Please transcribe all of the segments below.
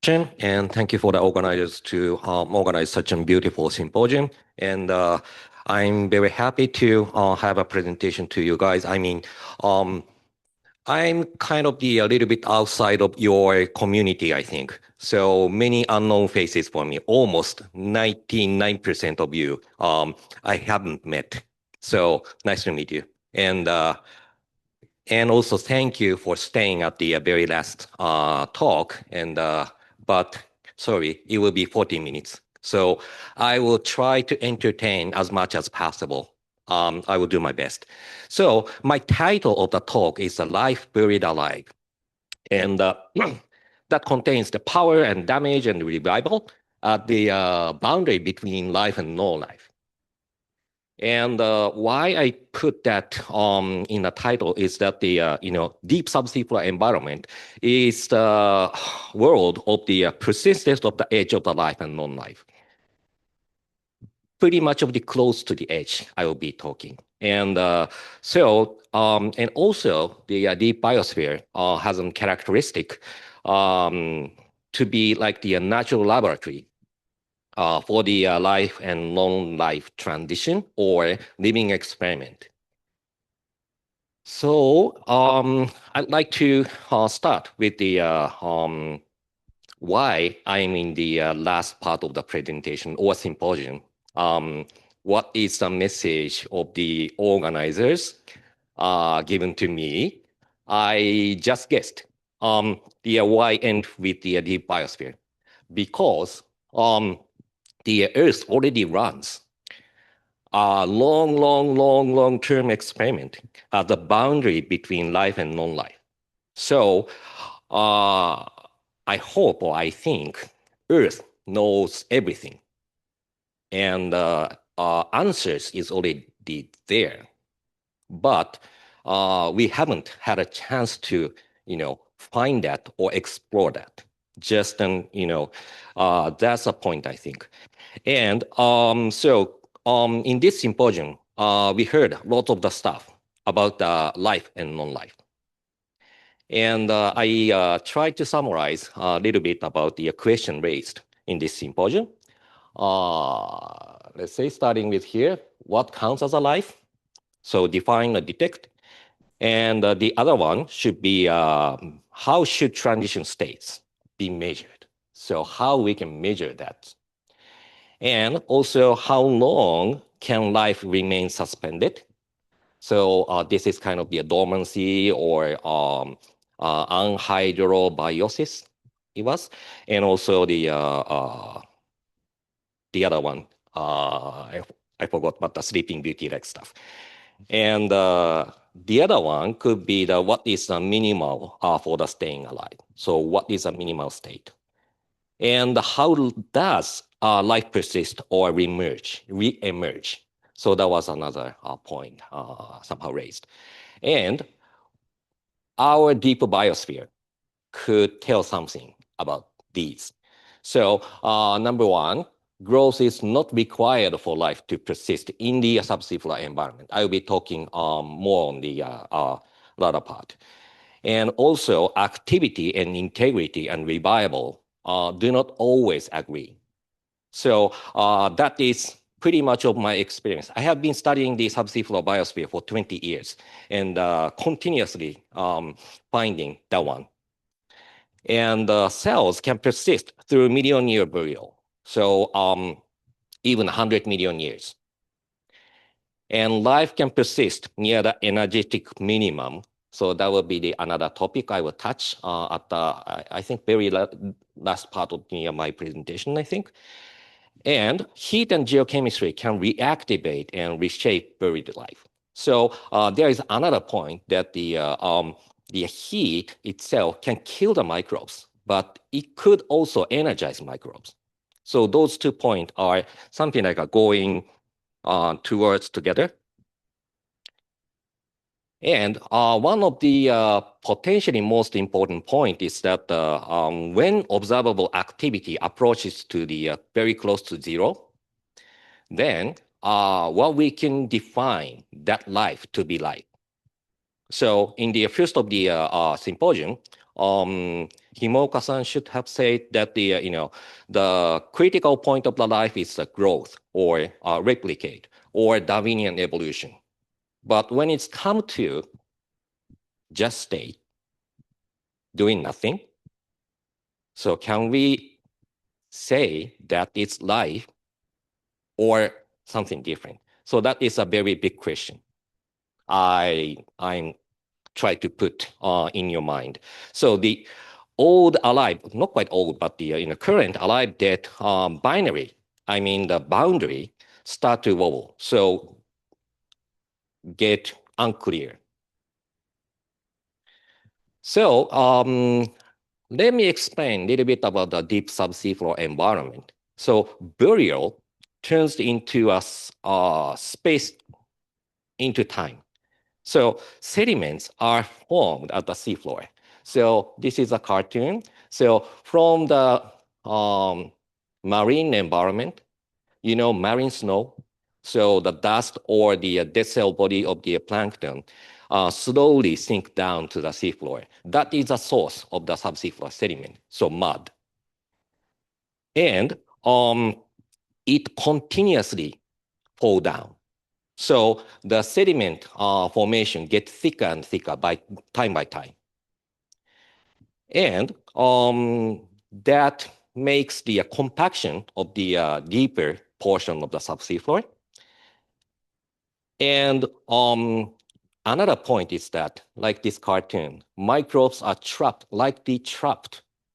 And thank you for the organizers to organize such a beautiful symposium. And I'm very happy to have a presentation to you guys. Um, I'm kind of a little bit outside of your community, I think. So many unknown faces for me. Almost 99% of you I haven't met. So nice to meet you. And also thank you for staying at the very last talk. But sorry, it will be 40 minutes. So I will try to entertain as much as possible. I will do my best. So my title of the talk is Life Buried Alive. And that contains the power and damage and revival at the boundary between life and no-life. And why I put that in the title is that the deep subsea environment is the world of the persistence of the edge of the life and non-life. Pretty much of the close to the edge I will be talking. And and also the deep biosphere has a characteristic to be like the natural laboratory for the life and non-life transition or living experiment. So I'd like to start with the why I'm in the last part of the presentation or symposium. What is the message of the organizers given to me? I just guessed the why end with the deep biosphere because the Earth already runs a long-term experiment at the boundary between life and non-life. So I hope or I think Earth knows everything, and answers is already there, but we haven't had a chance to, find that or explore that. Just that's a point I think. And in this symposium, we heard lots of the stuff about life and non-life. And I tried to summarize a little bit about the question raised in this symposium. Let's say starting with here, what counts as a life? So define or detect. And the other one should be how should transition states be measured? So how we can measure that. And also how long can life remain suspended? So this is kind of the dormancy or anhydrobiosis it was. And also the other one, I forgot, but the sleeping beauty like stuff. And the other one could be the what is the minimal for the staying alive. So what is a minimal state? And how does life persist or re-emerge? So that was another point somehow raised. And our deep biosphere could tell something about these. So number one, growth is not required for life to persist in the subsea environment. I will be talking more on the latter part. And also activity and integrity and revival do not always agree. So that is pretty much of my experience. I have been studying the subsea biosphere for 20 years and continuously finding that one. And cells can persist through million-year burial. So even 100 million years. And life can persist near the energetic minimum. So that will be another topic I will touch at the, I think, very last part of my presentation, I think. And heat and geochemistry can reactivate and reshape buried life. So there is another point that the heat itself can kill the microbes, but it could also energize microbes. So those 2 points are something like going towards together. And one of the potentially most important point is that when observable activity approaches to the very close to zero, then what we can define that life to be like. So in the first of the symposium, Himouka-san should have said that the critical point of the life is the growth or replicate or Darwinian evolution. But when it's come to just stay, doing nothing, so can we say that it's life or something different? So that is a very big question I'm trying to put in your mind. So the old alive, not quite old, but the current alive dead binary, I mean the boundary start to wobble. So get unclear. So let me explain a little bit about the deep subsea floor environment. So burial turns into a space into time. So sediments are formed at the seafloor. So this is a cartoon. So from the marine environment, marine snow, so the dust or the dead cell body of the plankton slowly sink down to the seafloor. That is the source of the subsea floor sediment, so mud. And it continuously fall down. So the sediment formation gets thicker and thicker by time. And that makes the compaction of the deeper portion of the subsea floor. And another point is that, like this cartoon, microbes are trapped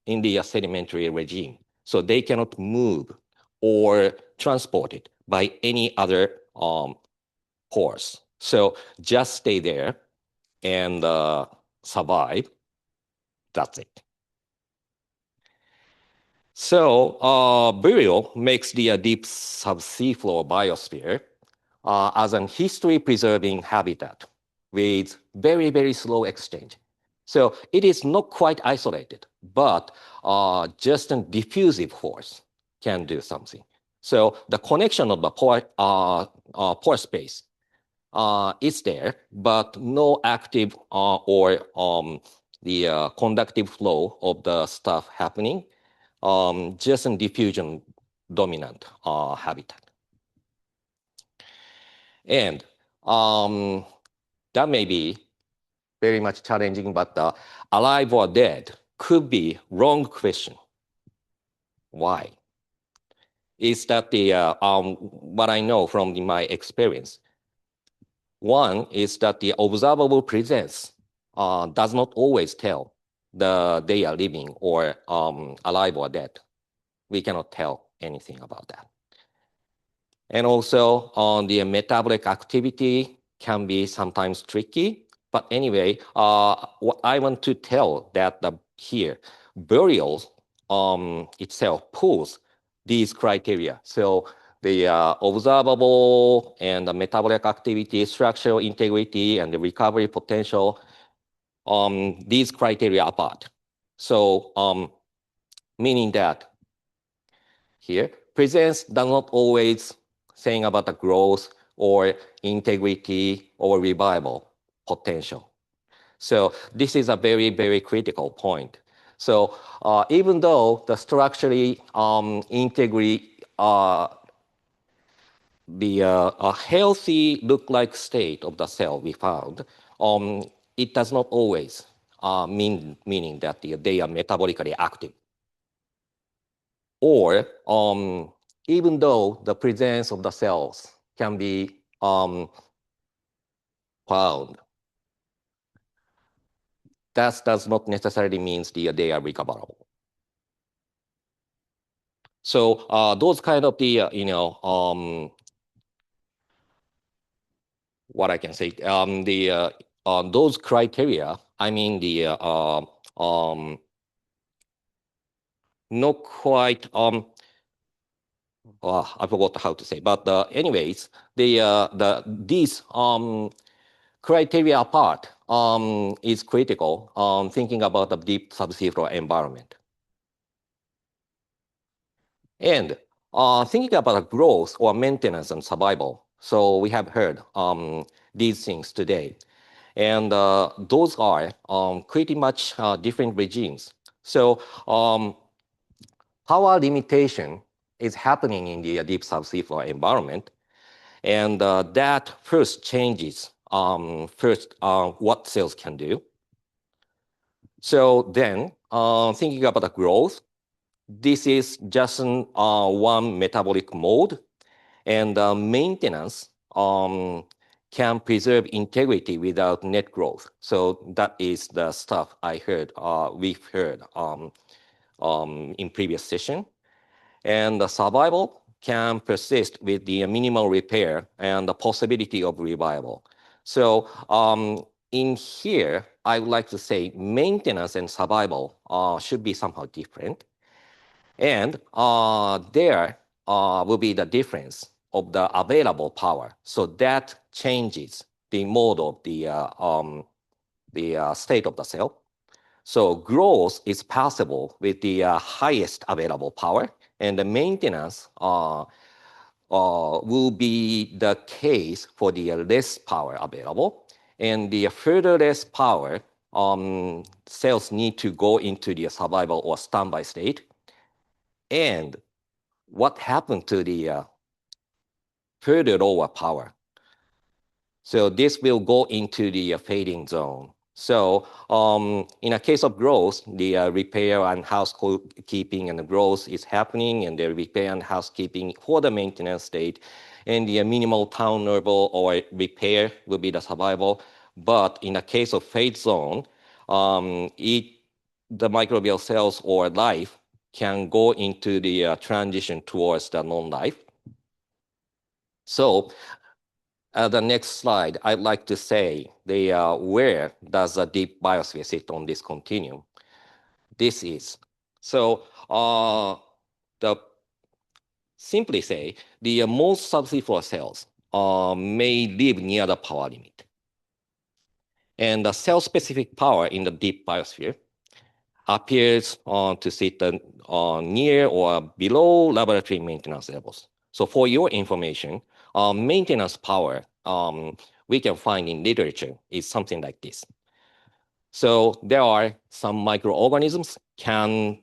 in the sedimentary regime. So they cannot move or transported by any other pores. So just stay there and survive. That's it. So burial makes the deep subsea floor biosphere as an history-preserving habitat with very, very slow exchange. So it is not quite isolated, but just a diffusive force can do something. So the connection of the pore space is there, but no active or the conductive flow of the stuff happening, just a diffusion dominant habitat. And that may be very much challenging, but alive or dead could be wrong question. Why? Is that what I know from my experience? One is that the observable presence does not always tell they are living or alive or dead. We cannot tell anything about that. And also the metabolic activity can be sometimes tricky. But anyway, what I want to tell that here, burials itself pulls these criteria. So the observable and the metabolic activity, structural integrity, and the recovery potential, these criteria apart. So meaning that here, presence does not always saying about the growth or integrity or revival potential. So this is a very, very critical point. So even though the structurally integrity, a healthy look-like state of the cell we found, it does not always meaning that they are metabolically active. Or even though the presence of the cells can be found, that does not necessarily mean they are recoverable. So those kind of what I can say, those criteria, I mean not quite, I forgot how to say, but anyways, these criteria apart is critical thinking about the deep subsea floor environment. And thinking about growth or maintenance and survival. So we have heard these things today. And those are pretty much different regimes. So power limitation is happening in the deep subsea floor environment. And that first changes what cells can do. So then thinking about the growth, this is just one metabolic mode, and maintenance can preserve integrity without net growth. So that is the stuff we've heard in previous session. And the survival can persist with the minimal repair and the possibility of revival. So in here, I would like to say maintenance and survival should be somehow different. And there will be the difference of the available power. So that changes the mode of the state of the cell. So growth is possible with the highest available power, and the maintenance will be the case for the less power available. And the further less power, cells need to go into the survival or standby state. And what happened to the further lower power? So this will go into the fading zone. So in a case of growth, the repair and housekeeping and the growth is happening, and the repair and housekeeping for the maintenance state, and the minimal turnover or repair will be the survival. But in a case of fade zone, the microbial cells or life can go into the transition towards the non-life. So the next slide, I'd like to say where does the deep biosphere sit on this continuum? This is. So simply say, the most subsea floor cells may live near the power limit. And the cell-specific power in the deep biosphere appears to sit near or below laboratory maintenance levels. So for your information, maintenance power we can find in literature is something like this. So there are some microorganisms can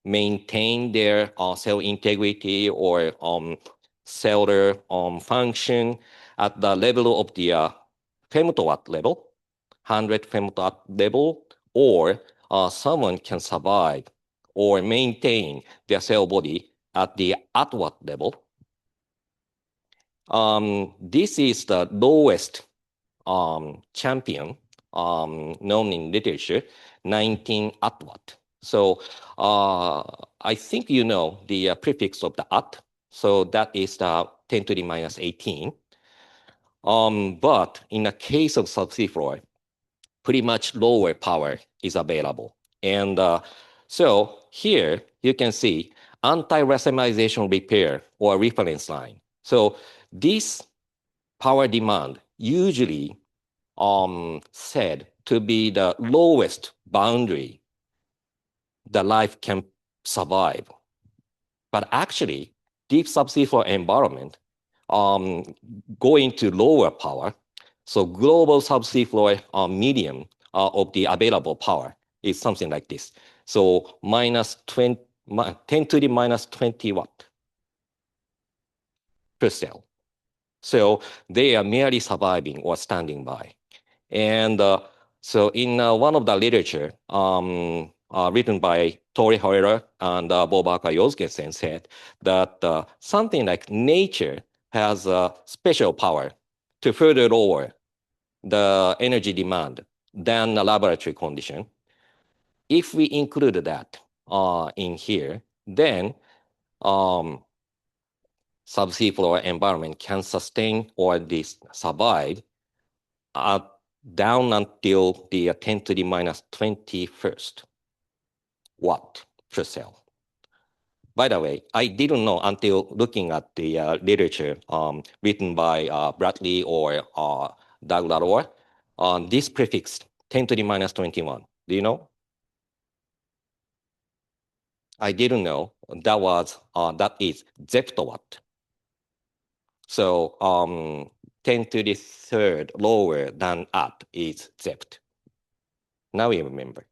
maintain their cell integrity or cellular function at the level of the femtowatt level, 100 femtowatt level, or someone can survive or maintain their cell body at the attwatt level. This is the lowest champion known in literature, 19 attwatt. So I think you know the prefix of the att. So that is the 10 to the minus 18. But in the case of subsea floor, pretty much lower power is available. And so here you can see anti-racemization repair or reference line. So this power demand usually said to be the lowest boundary the life can survive. But actually, deep subsea floor environment going to lower power. So global subsea floor medium of the available power is something like this. So minus 10 to the minus 20 watt per cell. So they are merely surviving or standing by. And so in one of the literature written by Tori Hoyer and Bobaka Yosgensen said that something like nature has a special power to further lower the energy demand than the laboratory condition. If we include that in here, then subsea floor environment can sustain or survive down until the 10 to the minus 21st watt per cell. By the way, I didn't know until looking at the literature written by Bradley or Doug Lalor, this prefix 10 to the minus 21. Do you know? I didn't know that is zeptowatt. So 10 to the third lower than at is zept. Now you remember.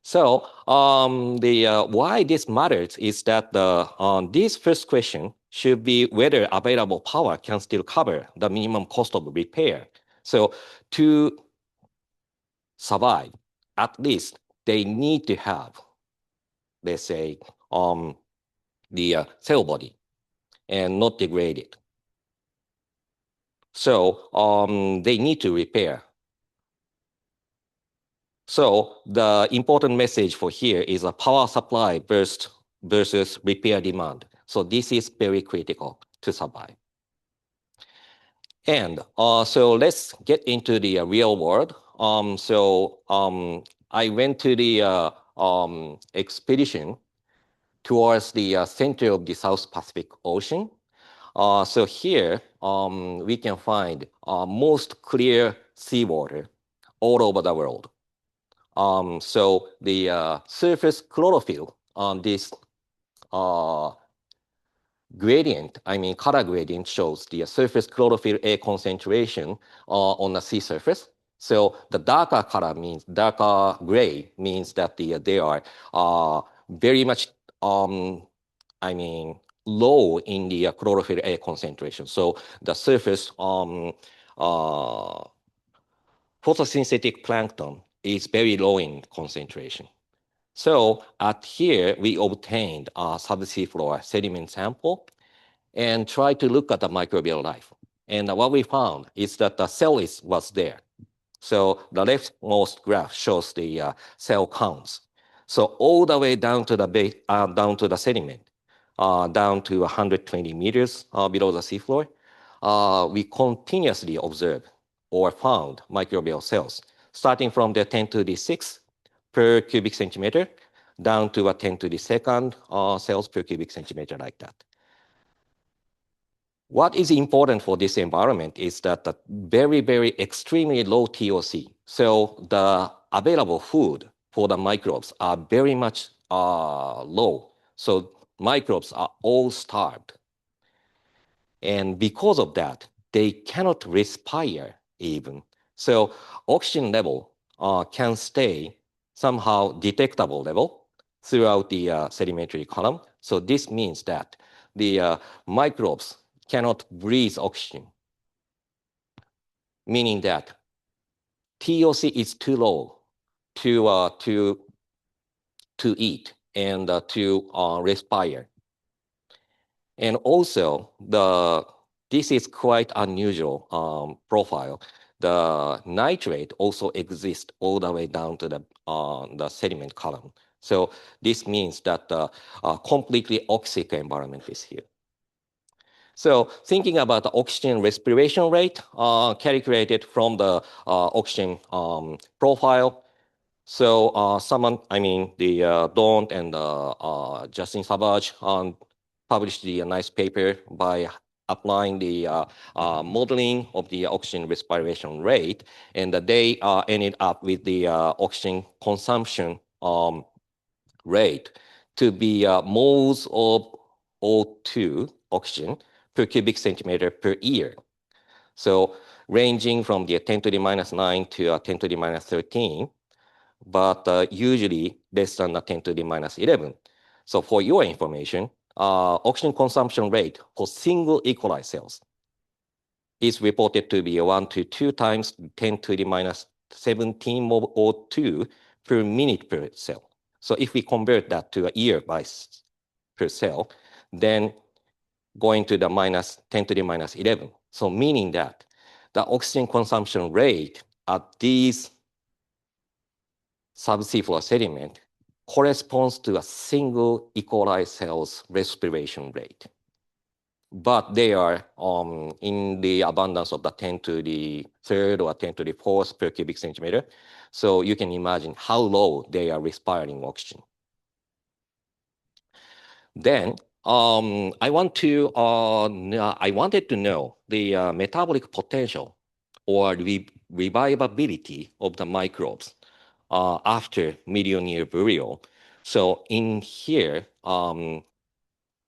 So why this matters is that this first question should be whether available power can still cover the minimum cost of repair. So to survive, at least they need to have, let's say, the cell body and not degraded. So they need to repair. So the important message for here is a power supply versus repair demand. So this is very critical to survive. And so let's get into the real world. I went to the expedition towards the center of the South Pacific Ocean. So here we can find most clear seawater all over the world. So the surface chlorophyll on this gradient, I mean color gradient, shows the surface chlorophyll A concentration on the sea surface. So the darker color means, darker gray means that they are very much, I mean, low in the chlorophyll A concentration. So the surface photosynthetic plankton is very low in concentration. So at here, we obtained a subsea floor sediment sample and tried to look at the microbial life. And what we found is that the cell was there. So the leftmost graph shows the cell counts. So all the way down to the base, down to the sediment, down to 120 meters below the seafloor, we continuously observed or found microbial cells, starting from the 10 to the 6 per cubic centimeter, down to a 10 to the second cells per cubic centimeter, like that. What is important for this environment is that the very, very extremely low TOC. So the available food for the microbes are very much low. So microbes are all starved. And because of that, they cannot respire even. So oxygen level can stay somehow detectable level throughout the sedimentary column. So this means that the microbes cannot breathe oxygen, meaning that TOC is too low to eat and to respire. And also, this is quite unusual profile. The nitrate also exists all the way down to the sediment column. So this means that the completely oxic environment is here. So thinking about the oxygen respiration rate calculated from the oxygen profile. So someone, I mean, the Daunt and Justin Savage published the nice paper by applying the modeling of the oxygen respiration rate, and they ended up with the oxygen consumption rate to be moles of O2 oxygen per cubic centimeter per year. So ranging from the 10 to the minus 9 to 10 to the minus 13, but usually less than 10 to the minus 11. So for your information, oxygen consumption rate for single E. coli cells is reported to be 1 to 2 times 10 to the minus 17 mol O2 per minute per cell. So if we convert that to a year per cell, then going to the minus 10 to the minus 11. So meaning that the oxygen consumption rate at these subsea floor sediment corresponds to a single E. coli cell's respiration rate. But they are in the abundance of the 10 to the third or 10 to the fourth per cubic centimeter. So you can imagine how low they are respiring oxygen. Then I wanted to know the metabolic potential or revivability of the microbes after million-year burial. So in here,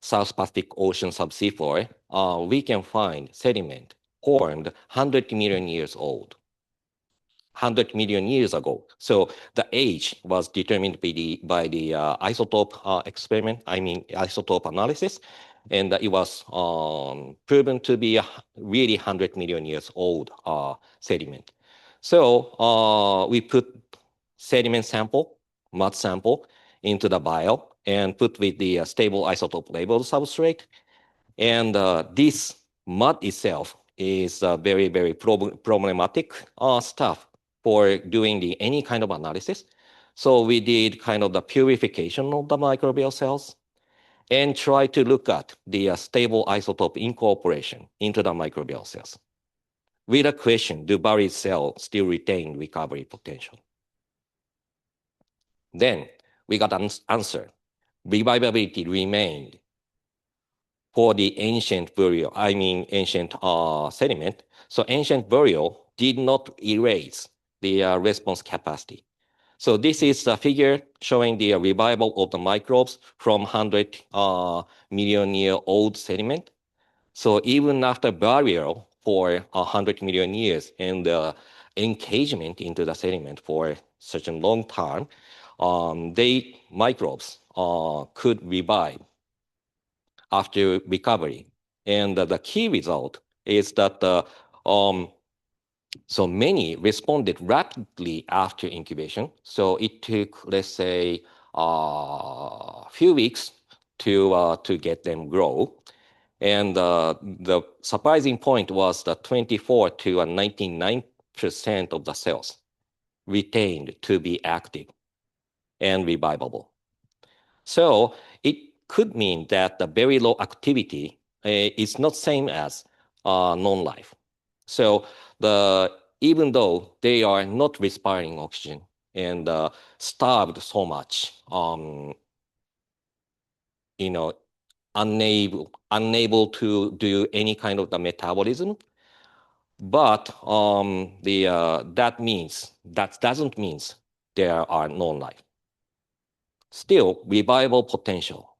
South Pacific Ocean subsea floor, we can find sediment formed 100 million years old. 100 million years ago. So the age was determined by the isotope experiment, isotope analysis. And it was proven to be a really 100 million years old sediment. So we put sediment sample, mud sample, into the vial and put with the stable isotope labeled substrate. And this mud itself is very, very problematic stuff for doing any kind of analysis. So we did kind of the purification of the microbial cells and try to look at the stable isotope incorporation into the microbial cells. With a question, do buried cells still retain recovery potential? Then we got an answer. Revivability remained for the ancient burial, ancient sediment. So ancient burial did not erase the response capacity. So this is a figure showing the revival of the microbes from 100 million year old sediment. So even after burial for 100 million years and engagement into the sediment for such a long time, microbes could revive after recovery. And the key result is that so many responded rapidly after incubation. So it took, let's say, a few weeks to get them grow. And the surprising point was that 24 to 99% of the cells retained to be active and revivable. So it could mean that the very low activity is not same as non-life. So even though they are not respiring oxygen and starved so much, unable to do any kind of the metabolism, but that doesn't mean there are non-life. Still, revival potential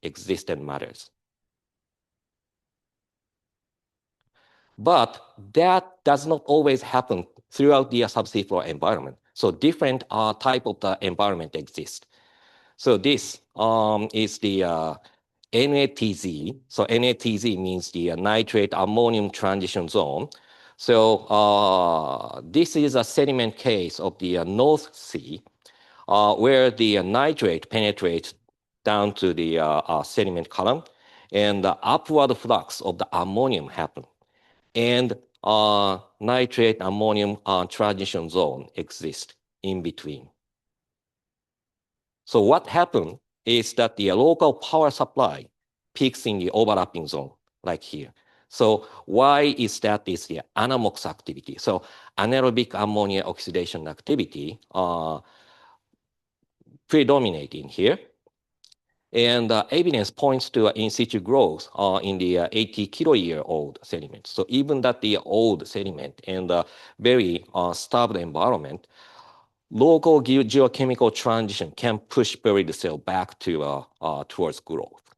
exists and matters. But that does not always happen throughout the subsea floor environment. So different type of the environment exists. So this is the NATZ. So NATZ means the nitrate ammonium transition zone. So this is a sediment case of the North Sea, where the nitrate penetrates down to the sediment column, and the upward flux of the ammonium happens. And nitrate ammonium transition zone exists in between. So what happened is that the local power supply peaks in the overlapping zone, like here. So why is that? Is the anamox activity. So anaerobic ammonia oxidation activity predominating here. And evidence points to in situ growth in the 80 kilo-year-old sediment. So even that the old sediment and very starved environment, local geochemical transition can push buried cell back to towards growth.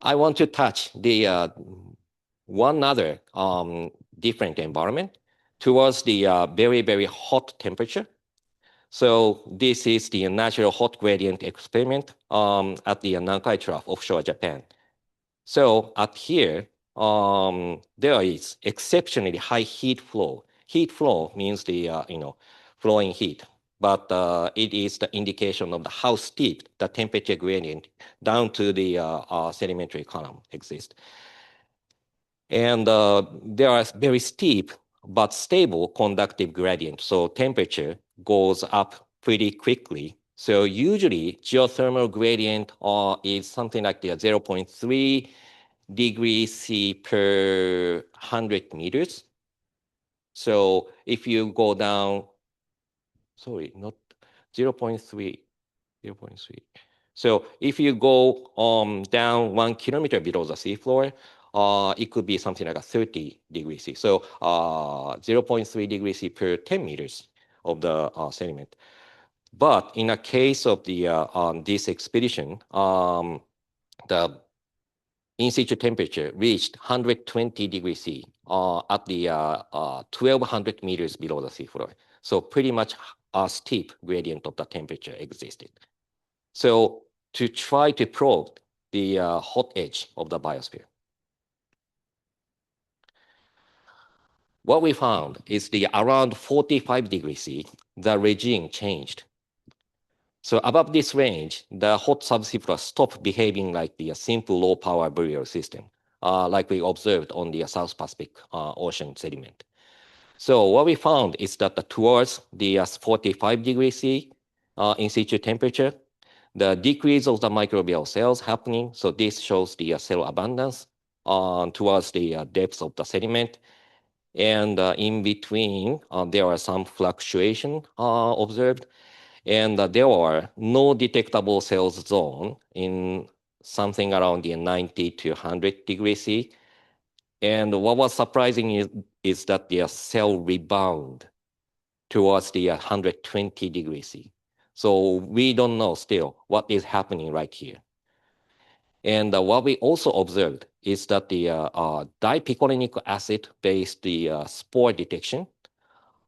I want to touch the one other different environment towards the very, very hot temperature. So this is the natural hot gradient experiment at the Nankai Trough offshore Japan. So at here, there is exceptionally high heat flow. Heat flow means the flowing heat, but it is the indication of how steep the temperature gradient down to the sedimentary column exists. And there are very steep but stable conductive gradient. So temperature goes up pretty quickly. So usually geothermal gradient is something like the 0.3 degrees C per 100 meters. So if you go down, sorry, not 0.3, 0.3. So if you go down 1 kilometer below the seafloor, it could be something like a 30 degrees C. So 0.3 degrees C per 10 meters of the sediment. But in a case of the this expedition, the in situ temperature reached 120 degrees C at the 1200 meters below the seafloor. So pretty much a steep gradient of the temperature existed. So to try to probe the hot edge of the biosphere, what we found is the around 45 degrees C, the regime changed. So above this range, the hot subseafloor stopped behaving like the simple low power burial system, like we observed on the South Pacific Ocean sediment. So what we found is that towards the 45 degrees C in situ temperature, the decrease of the microbial cells happening. So this shows the cell abundance towards the depths of the sediment. And in between, there are some fluctuation observed. And there are no detectable cells zone in something around the 90 to 100 degrees C. And what was surprising is that the cell rebound towards the 120 degrees C. So we don't know still what is happening right here. And what we also observed is that the dipicolinic acid-based spore detection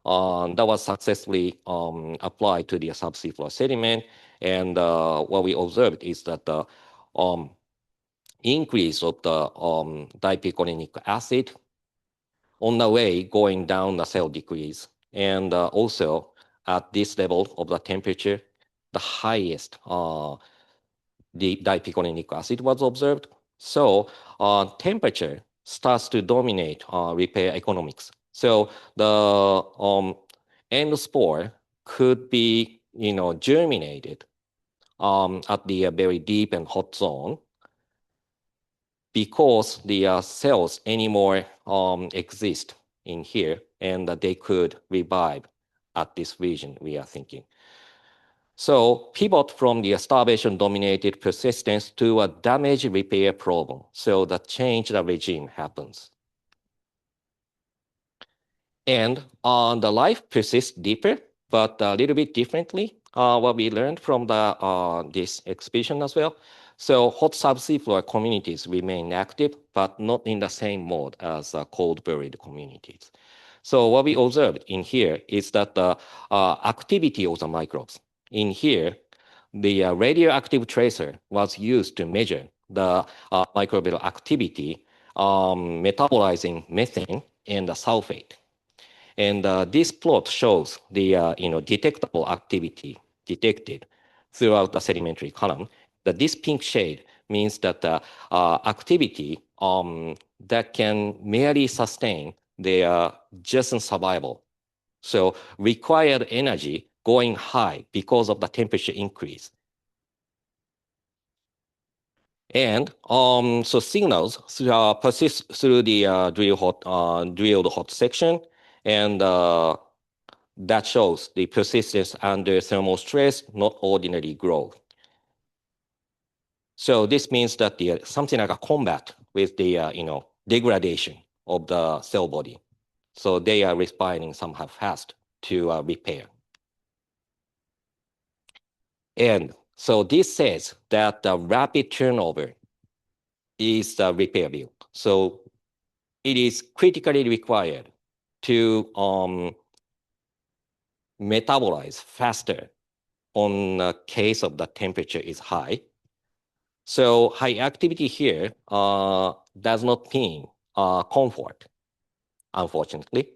that was successfully applied to the subseafloor sediment. And what we observed is that the increase of the dipicolinic acid on the way going down the cell decrease. And also at this level of the temperature, the highest the dipicolinic acid was observed. So temperature starts to dominate repair economics. So the end spore could be, germinated at the very deep and hot zone because the cells anymore exist in here and they could revive at this region, we are thinking. So pivot from the starvation-dominated persistence to a damage repair problem. So the change the regime happens. And the life persists deeper, but a little bit differently, what we learned from this exhibition as well. So hot subseafloor communities remain active, but not in the same mode as cold-buried communities. So what we observed in here is that the activity of the microbes. In here, the radioactive tracer was used to measure the microbial activity metabolizing methane and the sulfate. And this plot shows the detectable activity detected throughout the sedimentary column. This pink shade means that the activity that can merely sustain their just survival. So required energy going high because of the temperature increase. And so signals persist through the drilled hot section, and that shows the persistence under thermal stress, not ordinary growth. So this means that something like a combat with the degradation of the cell body. So they are responding somehow fast to repair. And so this says that the rapid turnover is the repair build. So it is critically required to metabolize faster on the case of the temperature is high. So high activity here does not mean comfort, unfortunately,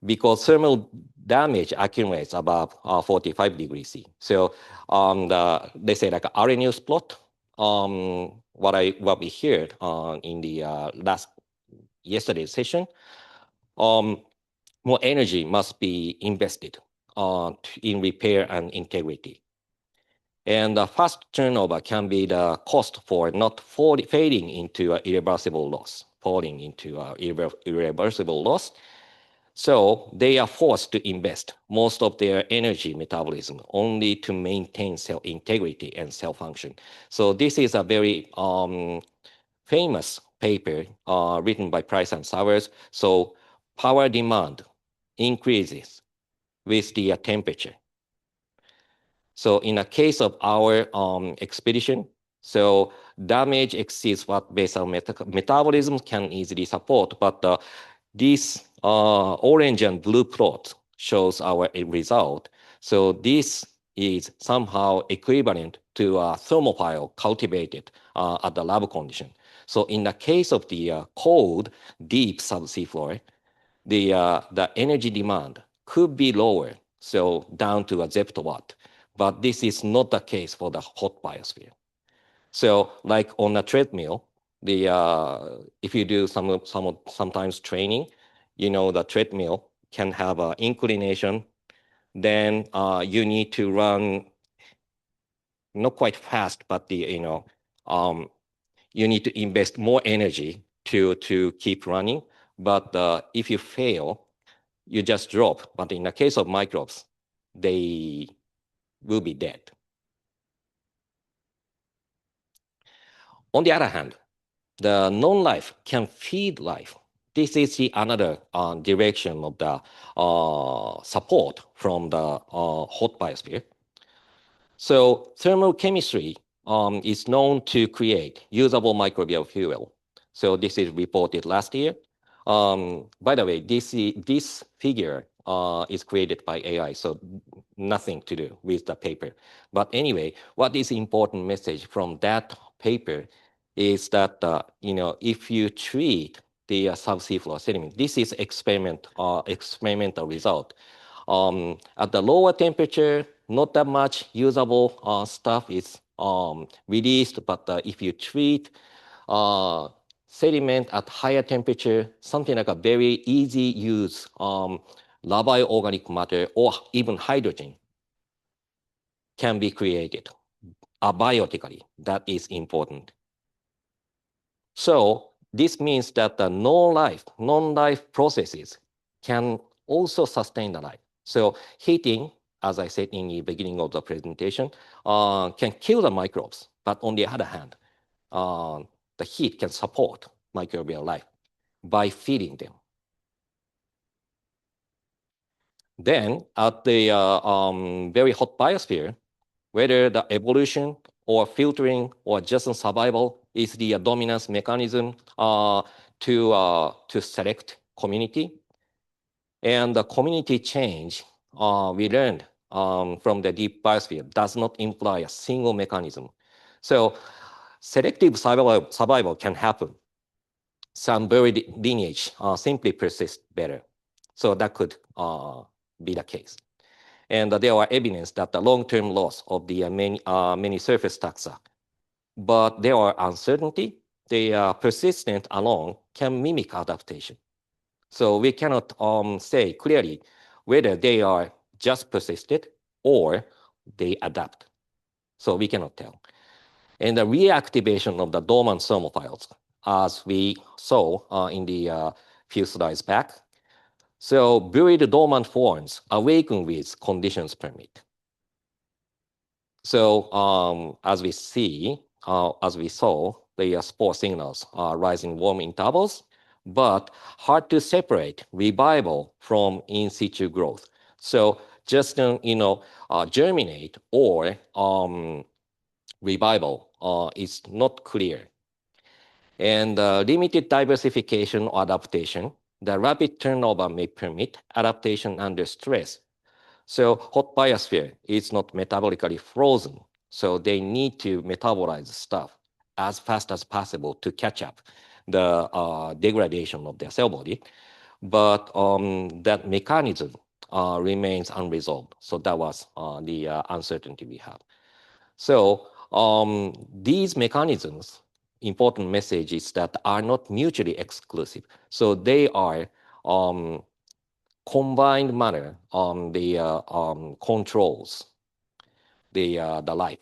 because thermal damage accumulates above 45 degrees C. So they say like Arrhenius plot, what we heard in the yesterday's session, more energy must be invested in repair and integrity. And the fast turnover can be the cost for not fading into irreversible loss, falling into irreversible loss. So they are forced to invest most of their energy metabolism only to maintain cell integrity and cell function. So this is a very famous paper written by Price and Sowers. So power demand increases with the temperature. So in a case of our expedition, So damage exceeds what basal metabolism can easily support, but this orange and blue plot shows our result. So this is somehow equivalent to a thermophile cultivated at the lab condition. So in the case of the cold, deep subsea floor, the energy demand could be lower, so down to a zeptowatt. But this is not the case for the hot biosphere. So like on a treadmill, if you do sometimes training, you know the treadmill can have an inclination. Then you need to run not quite fast, but you need to invest more energy to keep running. But if you fail, you just drop. But in the case of microbes, they will be dead. On the other hand, the non-life can feed life. This is the another direction of the support from the hot biosphere. So thermal chemistry is known to create usable microbial fuel. So this is reported last year. By the way, this figure is created by AI, so nothing to do with the paper. But anyway, what is important message from that paper is that if you treat the subsea floor sediment, this is experimental result. At the lower temperature, not that much usable stuff is released, but if you treat sediment at higher temperature, something like a very easy use labile organic matter or even hydrogen can be created abiotically. That is important. So this means that the non-life processes can also sustain the life. So heating, as I said in the beginning of the presentation, can kill the microbes. But on the other hand, the heat can support microbial life by feeding them. Then at the very hot biosphere, whether the evolution or filtering or just survival is the dominance mechanism to select community. And the community change we learned from the deep biosphere does not imply a single mechanism. So selective survival can happen. Some buried lineage simply persist better. So that could be the case. And there are evidence that the long-term loss of the many surface taxa. But there are uncertainty. The persistent alone can mimic adaptation. So we cannot say clearly whether they are just persisted or they adapt. So we cannot tell. And the reactivation of the dormant thermophiles, as we saw in the few slides back. So buried dormant forms awaken with conditions permit. So as we saw, the spore signals are rising warm intervals, but hard to separate revival from in situ growth. So just germinate or revival is not clear. And limited diversification or adaptation, the rapid turnover may permit adaptation under stress. So hot biosphere is not metabolically frozen. So they need to metabolize stuff as fast as possible to catch up the degradation of their cell body. But that mechanism remains unresolved. So that was the uncertainty we have. So these mechanisms, important message is that are not mutually exclusive. So they are combined manner the controls the life.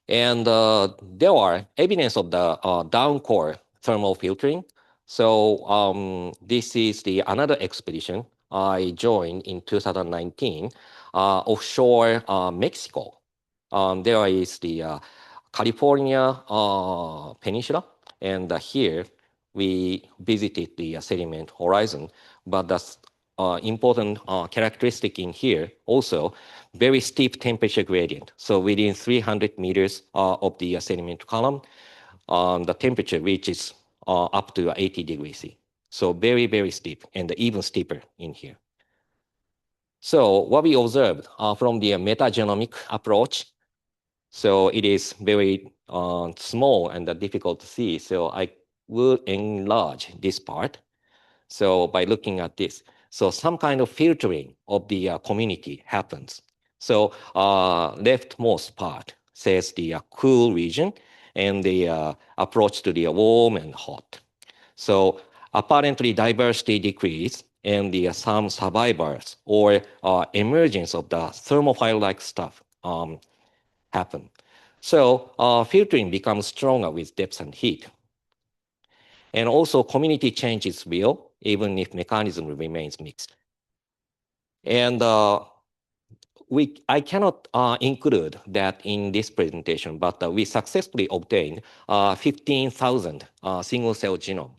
And there are evidence of the downcore thermal filtering. So this is the another expedition I joined in 2019 offshore Mexico. There is the California Peninsula, and here we visited the sediment horizon, but important characteristic in here also, very steep temperature gradient. So within 300 meters of the sediment column, the temperature reaches up to 80 degrees C. So very, very steep, and even steeper in here. So what we observed from the metagenomic approach, so it is very small and difficult to see. So I will enlarge this part. So by looking at this, so some kind of filtering of the community happens. So leftmost part says the cool region and the approach to the warm and hot. So apparently diversity decrease and the some survivors or emergence of the thermophile-like stuff happen. So filtering becomes stronger with depth and heat. And also community change is real, even if mechanism remains mixed. And I cannot include that in this presentation, but we successfully obtained 15,000 single cell genome.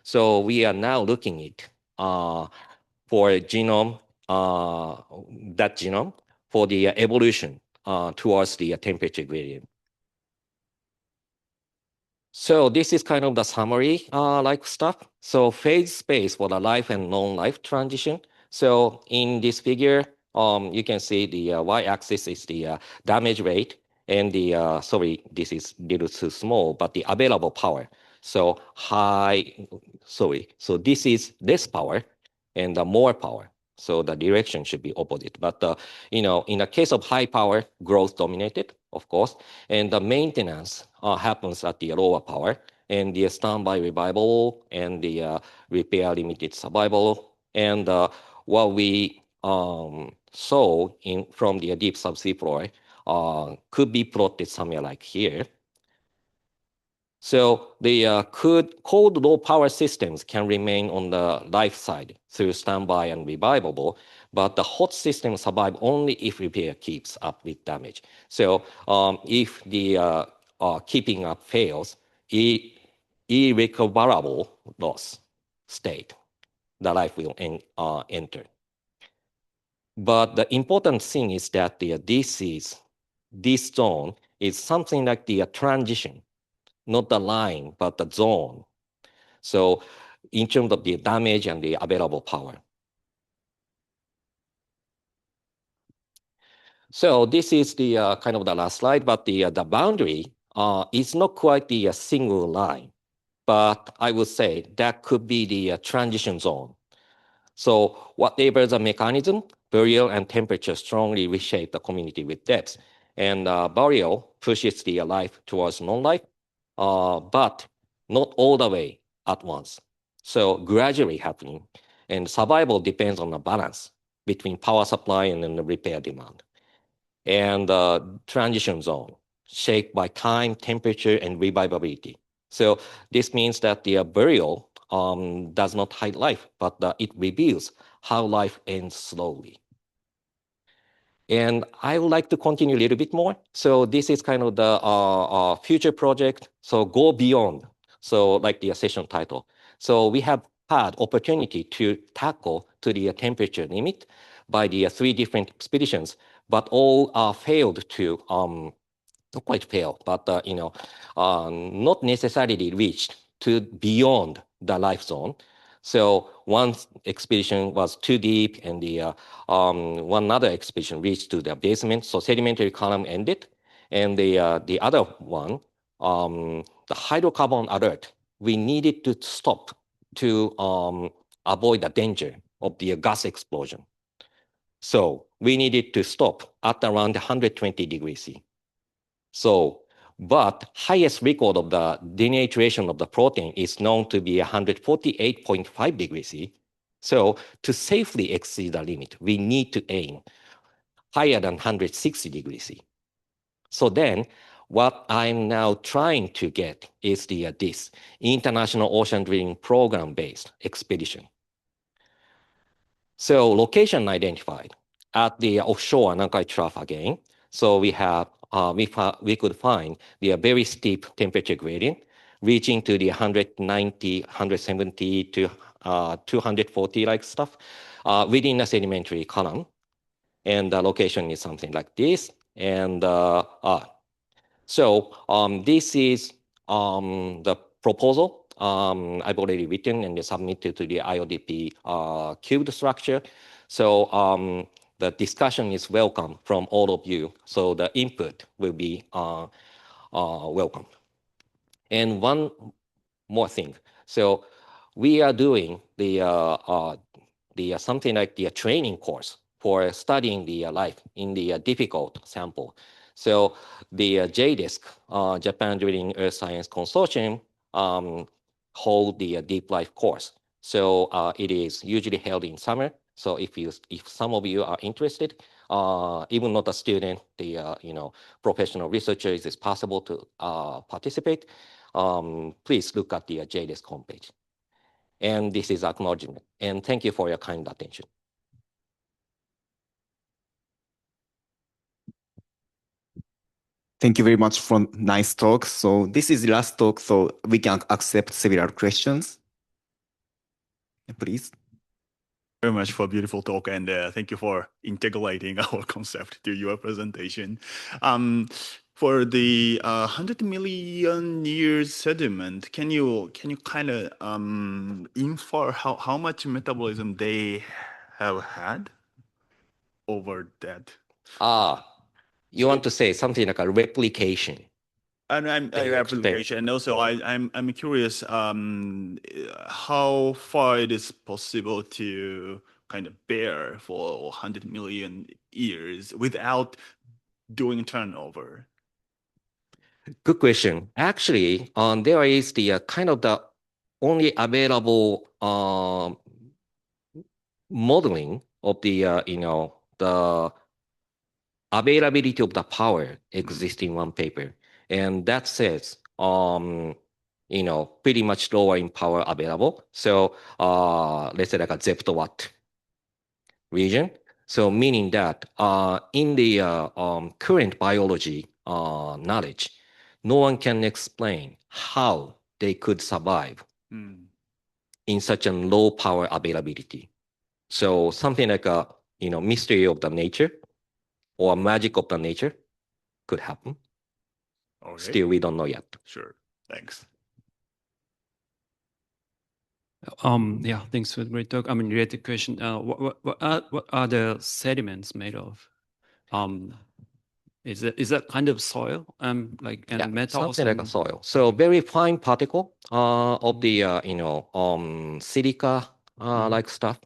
So we are now looking at for genome, that genome for the evolution towards the temperature gradient. So this is kind of the summary like stuff. So phase space for the life and non-life transition. So in this figure, you can see the y-axis is the damage rate, and the, sorry, this is a little too small, but the available power. So so this is less power and more power. So the direction should be opposite. But, in the case of high power, growth dominated, of course, and the maintenance happens at the lower power, and the standby revival and the repair limited survival. And what we saw from the deep subsea floor could be plotted somewhere like here. So the cold low power systems can remain on the life side through standby and revivable, but the hot systems survive only if repair keeps up with damage. So if the keeping up fails, irrecoverable loss state, the life will enter. But the important thing is that this zone is something like the transition, not the line, but the zone. So in terms of the damage and the available power. So this is the kind of the last slide, but the boundary is not quite the single line, but I would say that could be the transition zone. So whatever the mechanism, burial and temperature strongly reshape the community with depth. And burial pushes the life towards non-life, but not all the way at once. So gradually happening. And survival depends on the balance between power supply and then the repair demand. And transition zone, shaped by time, temperature, and revivability. So this means that the burial does not hide life, but it reveals how life ends slowly. And I would like to continue a little bit more. So this is kind of the future project. So go beyond. So like the session title. So we have had opportunity to tackle to the temperature limit by the 3 different expeditions, but all failed to not quite fail, but not necessarily reached to beyond the life zone. So one expedition was too deep, and the one other expedition reached to the basement. So sedimentary column ended, and the other one, the hydrocarbon alert, we needed to stop to avoid the danger of the gas explosion. So we needed to stop at around 120 degrees C. So, but highest record of the denaturation of the protein is known to be 148.5 degrees C. So to safely exceed the limit, we need to aim higher than 160 degrees C. So then what I'm now trying to get is this International Ocean Drilling Program-based expedition. So location identified at the offshore Nankai Trough again. So we have we could find the very steep temperature gradient reaching to the 190, 170 to 240 like stuff within a sedimentary column. And the location is something like this. And so this is the proposal I've already written and submitted to the IODP cubed structure. So the discussion is welcome from all of you. So the input will be welcome. And one more thing. So we are doing the something like the training course for studying the life in the difficult sample. So the JDISC, Japan Drilling Earth Science Consortium, hold the deep life course. So it is usually held in summer. So if some of you are interested, even not a student, the professional researchers, it's possible to participate. Please look at the JDISC homepage. And this is acknowledgement. And thank you for your kind attention. Thank you very much for nice talk. So this is the last talk, so we can accept several questions. Please. Very much for a beautiful talk, and thank you for integrating our concept to your presentation. For the 100 million years sediment, can you kind of infer how much metabolism they have had over that? You want to say something like a replication? And replication. And also, I'm curious how far it is possible to kind of bear for 100 million years without doing turnover. Good question. Actually, there is the kind of the only available modeling of the the availability of the power exists in one paper, and that says pretty much lower in power available. So let's say like a zeptowatt region. So meaning that in the current biology knowledge, no one can explain how they could survive in such a low power availability. So something like a mystery of the nature or magic of the nature could happen. Okay. Still, we don't know yet. Sure. Thanks. Yeah, thanks for the great talk. I mean, related question. What are the sediments made of? Is that kind of soil? Like metals? Something like a soil. So very fine particle of the silica like stuff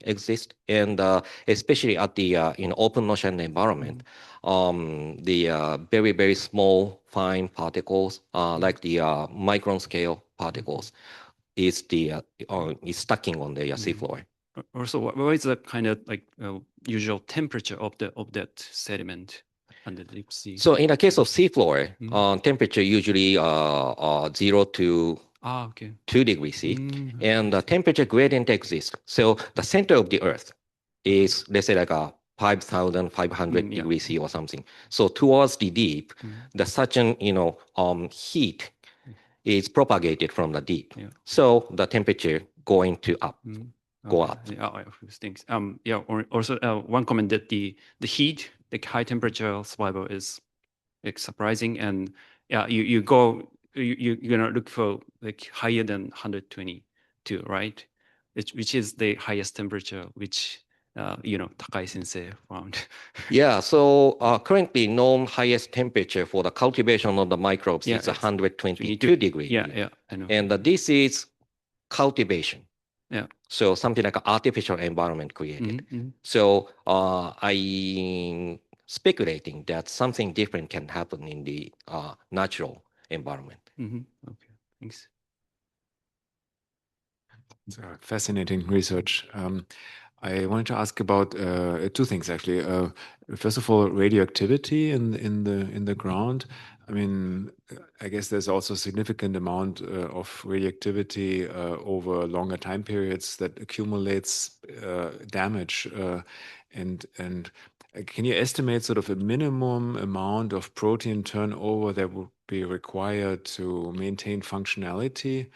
exist, and especially at the open ocean environment, the very very small fine particles like the micron scale particles is stacking on the seafloor. Also, what is the kind of like usual temperature of that sediment under the deep sea? So in the case of seafloor, temperature usually 0 to 2 degrees C, and the temperature gradient exists. So the center of the Earth is, let's say, like a 5,500 degrees C or something. So towards the deep, the such an heat is propagated from the deep. So the temperature going to go up. Thanks. Also one comment that the heat, like high temperature survival is like surprising, and you're gonna look for like higher than 122, right? Which is the highest temperature which Takai Sensei found. Yeah, so currently known highest temperature for the cultivation of the microbes is 122 degrees. Yeah, I know. And this is cultivation. Yeah. So something like an artificial environment created. So I'm speculating that something different can happen in the natural environment. Okay, thanks. It's fascinating research. I wanted to ask about two things actually. First of all, radioactivity in the ground. I mean, I guess there's also a significant amount of radioactivity over longer time periods that accumulates damage. And can you estimate sort of a minimum amount of protein turnover that be required to maintain functionality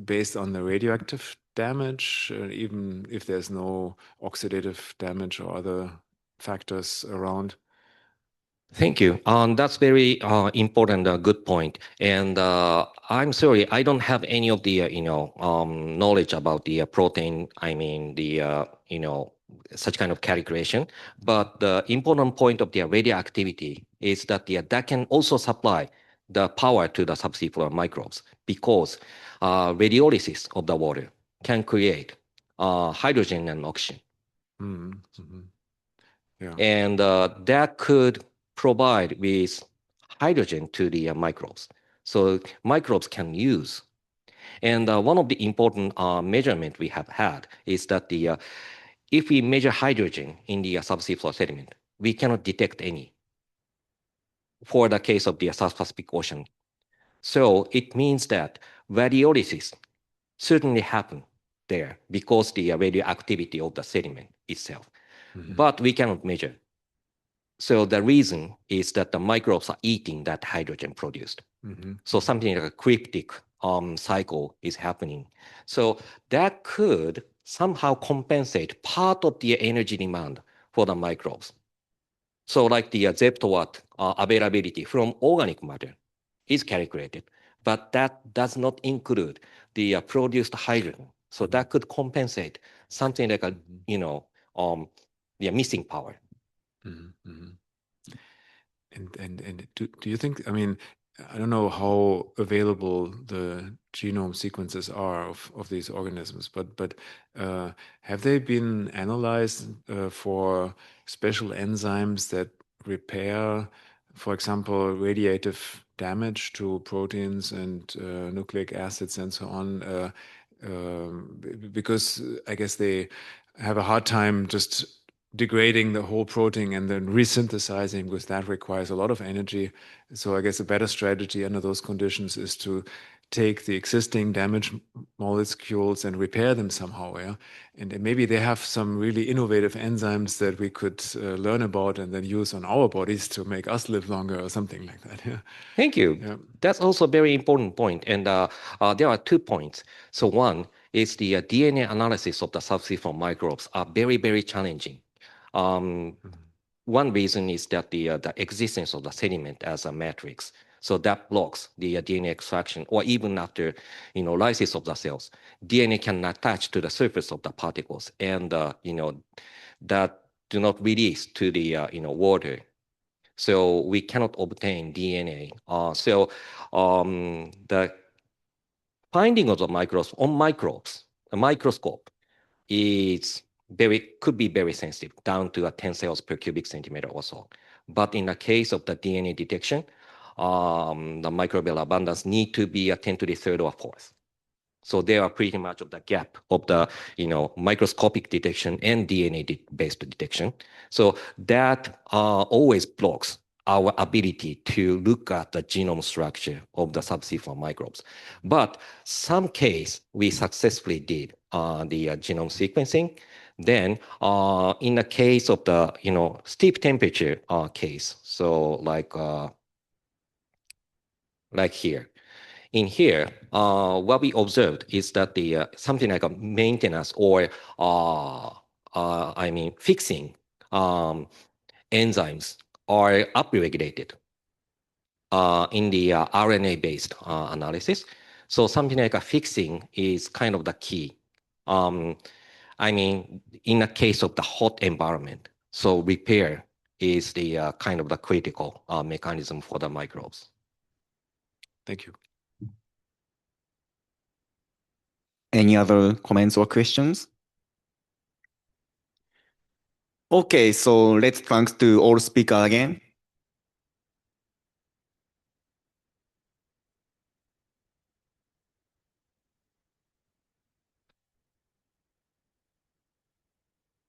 based on the radioactive damage, even if there's no oxidative damage or other factors around? Thank you. That's very important, good point. And I'm sorry, I don't have any of the knowledge about the protein. I mean the such kind of calculation. But the important point of the radioactivity is that that can also supply the power to the subsea floor microbes because radiolysis of the water can create hydrogen and oxygen. Mm-hmm. Yeah. And that could provide with hydrogen to the microbes. So microbes can use. And one of the important measurement we have had is that if we measure hydrogen in the subsea floor sediment, we cannot detect any for the case of the South Pacific Ocean. So it means that radiolysis certainly happen there because the radioactivity of the sediment itself. Mm-hmm. But we cannot measure. So the reason is that the microbes are eating that hydrogen produced. Mm-hmm. So something like a cryptic cycle is happening. So that could somehow compensate part of the energy demand for the microbes. So like the Z-watt availability from organic matter is calculated, but that does not include the produced hydrogen. So that could compensate something like a, the missing power. Mm-hmm. Mm-hmm. And do you think, I mean, I don't know how available the genome sequences are of these organisms, but have they been analyzed for special enzymes that repair, for example, radiative damage to proteins and nucleic acids and so on? Because I guess they have a hard time just degrading the whole protein and then resynthesizing, because that requires a lot of energy. So I guess a better strategy under those conditions is to take the existing damaged molecules and repair them somehow, yeah? And maybe they have some really innovative enzymes that we could learn about and then use on our bodies to make us live longer or something like that, yeah? Thank you. Yeah. That's also a very important point. And there are 2 points. So one is the DNA analysis of the subsea floor microbes are very, very challenging. One reason is that the existence of the sediment as a matrix. So that blocks the DNA extraction, or even after lysis of the cells, DNA can attach to the surface of the particles, and that do not release to the water. So we cannot obtain DNA. So the finding of the microbes on microbes, a microscope, could be very sensitive, down to 10 cells per cubic centimeter or so. But in the case of the DNA detection, the microbial abundance need to be a 10 to the third or fourth. So they are pretty much of the gap of the microscopic detection and DNA-based detection. So that always blocks our ability to look at the genome structure of the subsea floor microbes. But some case we successfully did the genome sequencing. Then in the case of the steep temperature case, so like here. In here, what we observed is that the something like a maintenance or fixing enzymes are upregulated in the RNA-based analysis. So something like a fixing is kind of the key. In the case of the hot environment, so repair is the kind of the critical mechanism for the microbes. Thank you. Any other comments or questions? Okay, so let's thanks to all speakers again.